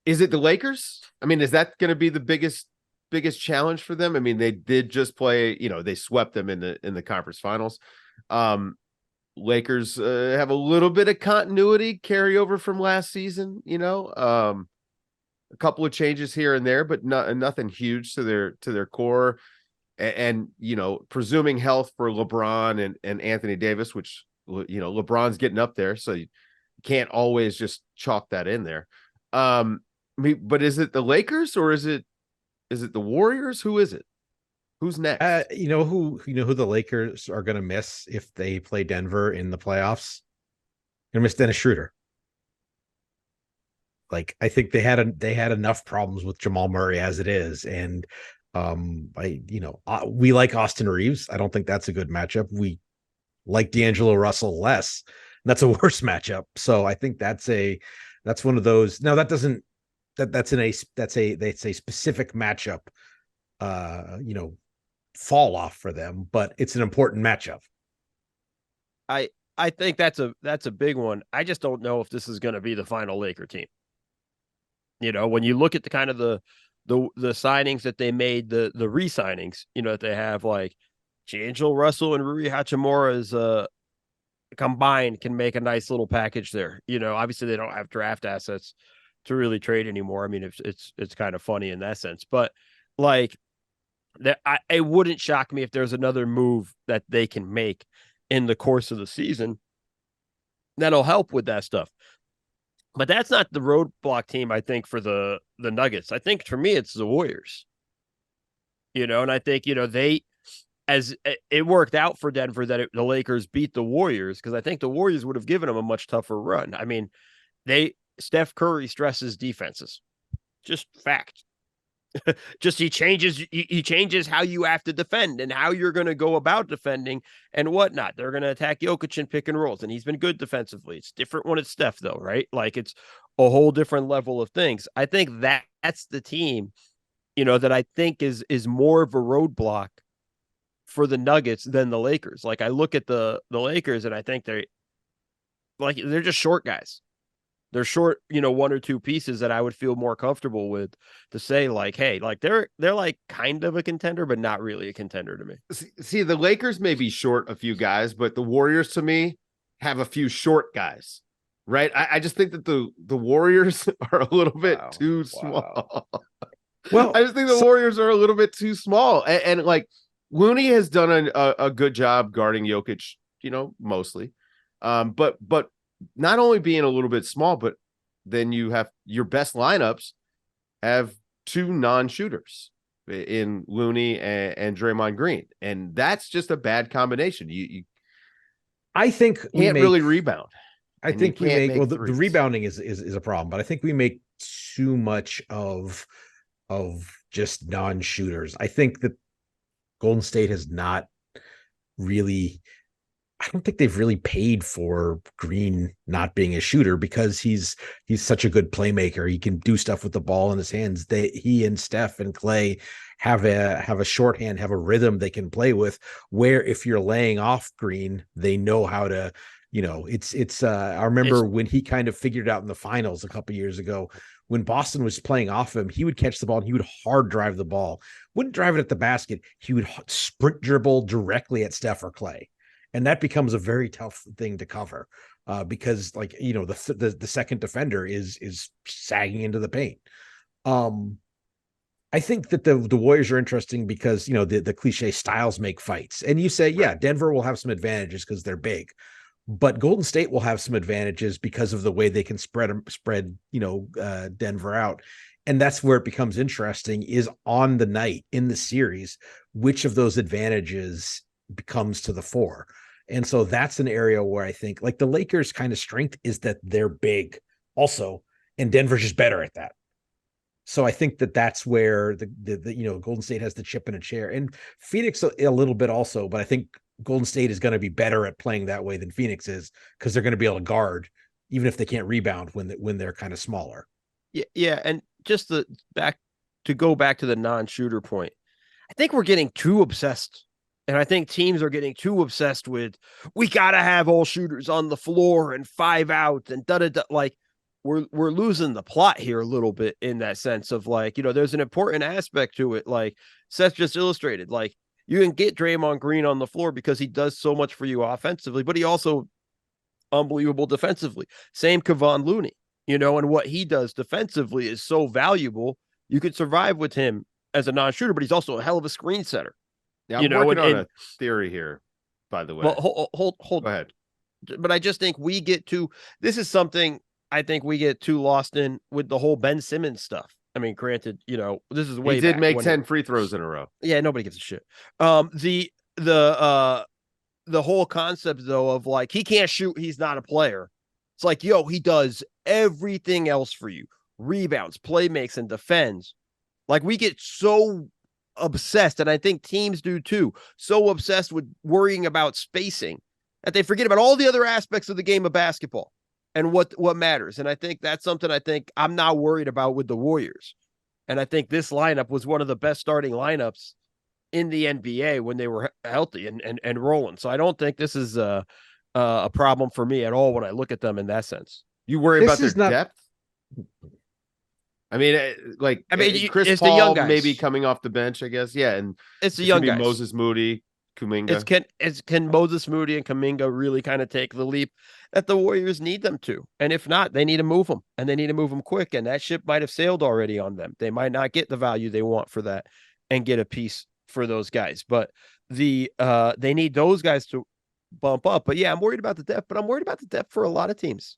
Is it the Lakers? I mean, is that going to be the biggest challenge for them? I mean, they did just play, they swept them in the conference finals. Lakers have a little bit of continuity carryover from last season, a couple of changes here and there, but nothing huge to their core. And presuming health for LeBron and Anthony Davis, which LeBron's getting up there, so you can't always just chalk that in there. But is it the Lakers or is it the Warriors? Who is it? Who's next? Who the Lakers are going to miss if they play Denver in the playoffs? Going to miss Dennis Schroeder. Like, I think they had enough problems with Jamal Murray as it is, and we like Austin Reeves. I don't think that's a good matchup. We like D'Angelo Russell less. That's a worse matchup. So I think that's one of those. Now that's a specific matchup, fall off for them, but it's an important matchup. I think that's a big one. I just don't know if this is going to be the final Laker team. When you look at the kind of the signings that they made, the re-signings, that they have, like D'Angelo Russell and Rui Hachimura's combined can make a nice little package there. Obviously they don't have draft assets to really trade anymore. I mean, it's kind of funny in that sense, but like that, it wouldn't shock me if there's another move that they can make in the course of the season that'll help with that stuff. But that's not the roadblock team, I think, for the Nuggets. I think for me, it's the Warriors. And I think, as it worked out for Denver that the Lakers beat the Warriors, because I think the Warriors would have given them a much tougher run. I mean, Steph Curry stresses defenses. Just fact. Just he changes how you have to defend and how you're going to go about defending and whatnot. They're going to attack Jokic and pick and rolls, and he's been good defensively. It's different when it's Steph, though, right? Like, it's a whole different level of things. I think that's the team, that I think is more of a roadblock for the Nuggets than the Lakers. Like, I look at the Lakers and I think they're just short guys. They're short, one or two pieces that I would feel more comfortable with to say, like, hey, like they're like kind of a contender, but not really a contender to me. See, the Lakers may be short a few guys, but the Warriors to me have a few short guys, right? I just think that the Warriors are a little bit too small. Well, I just think the Warriors are a little bit too small. And like Looney has done a good job guarding Jokic, mostly. But not only being a little bit small, but then you have your best lineups have two non-shooters in Looney and Draymond Green. And that's just a bad combination. I think can't really rebound. I think we make the rebounding is a problem, but I think we make too much of just non-shooters. I think that Golden State has not really, I don't think they've really paid for Green not being a shooter because he's such a good playmaker. He can do stuff with the ball in his hands. He and Steph and Clay have a shorthand, have a rhythm they can play with, where if you're laying off Green, they know how to, I remember when he kind of figured out in the finals a couple years ago, when Boston was playing off him, he would catch the ball and he would hard drive the ball, wouldn't drive it at the basket. He would sprint dribble directly at Steph or Clay. And that becomes a very tough thing to cover because, like, the second defender is sagging into the paint. I think that the Warriors are interesting because, the cliche styles make fights. And you say, yeah, Denver will have some advantages because they're big. But Golden State will have some advantages because of the way they can spread Denver out. And that's where it becomes interesting, is on the night in the series, which of those advantages becomes to the fore. And so that's an area where I think, like, the Lakers' kind of strength is that they're big also, and Denver's just better at that. So I think that that's where the Golden State has the chip in a chair, and Phoenix a little bit also, but I think Golden State is going to be better at playing that way than Phoenix is, because they're going to be able to guard even if they can't rebound when they're kind of smaller. Yeah, and just to go back to the non-shooter point, I think we're getting too obsessed. And I think teams are getting too obsessed with, we got to have all shooters on the floor and 5 out and da-da-da. Like, we're losing the plot here a little bit in that sense of like, there's an important aspect to it. Like Seth just illustrated, like you can get Draymond Green on the floor because he does so much for you offensively, but he also unbelievable defensively. Same Kevon Looney, and what he does defensively is so valuable. You could survive with him as a non-shooter, but he's also a hell of a screen setter. Yeah, I'm working on a theory here, by the way. Well, hold. Go ahead. But I just think this is something I think we get too lost in with the whole Ben Simmons stuff. I mean, granted, this is way he did make 10 free throws in a row. Yeah, nobody gives a shit. The whole concept though of like he can't shoot, he's not a player. It's like, yo, he does everything else for you. Rebounds, play makes, and defends. Like we get so obsessed, and I think teams do too, so obsessed with worrying about spacing that they forget about all the other aspects of the game of basketball and what matters. And I think that's something I'm not worried about with the Warriors. And I think this lineup was one of the best starting lineups in the NBA when they were healthy and rolling. So I don't think this is a problem for me at all when I look at them in that sense. You worry about their depth? I mean, Chris Paul maybe coming off the bench, I guess. Yeah, and it's the young guys. Moses Moody, Kuminga. Can Moses Moody and Kuminga really kind of take the leap that the Warriors need them to? And if not, they need to move them, and they need to move them quick. And that ship might have sailed already on them. They might not get the value they want for that and get a piece for those guys. But they need those guys to bump up. But yeah, I'm worried about the depth, but I'm worried about the depth for a lot of teams.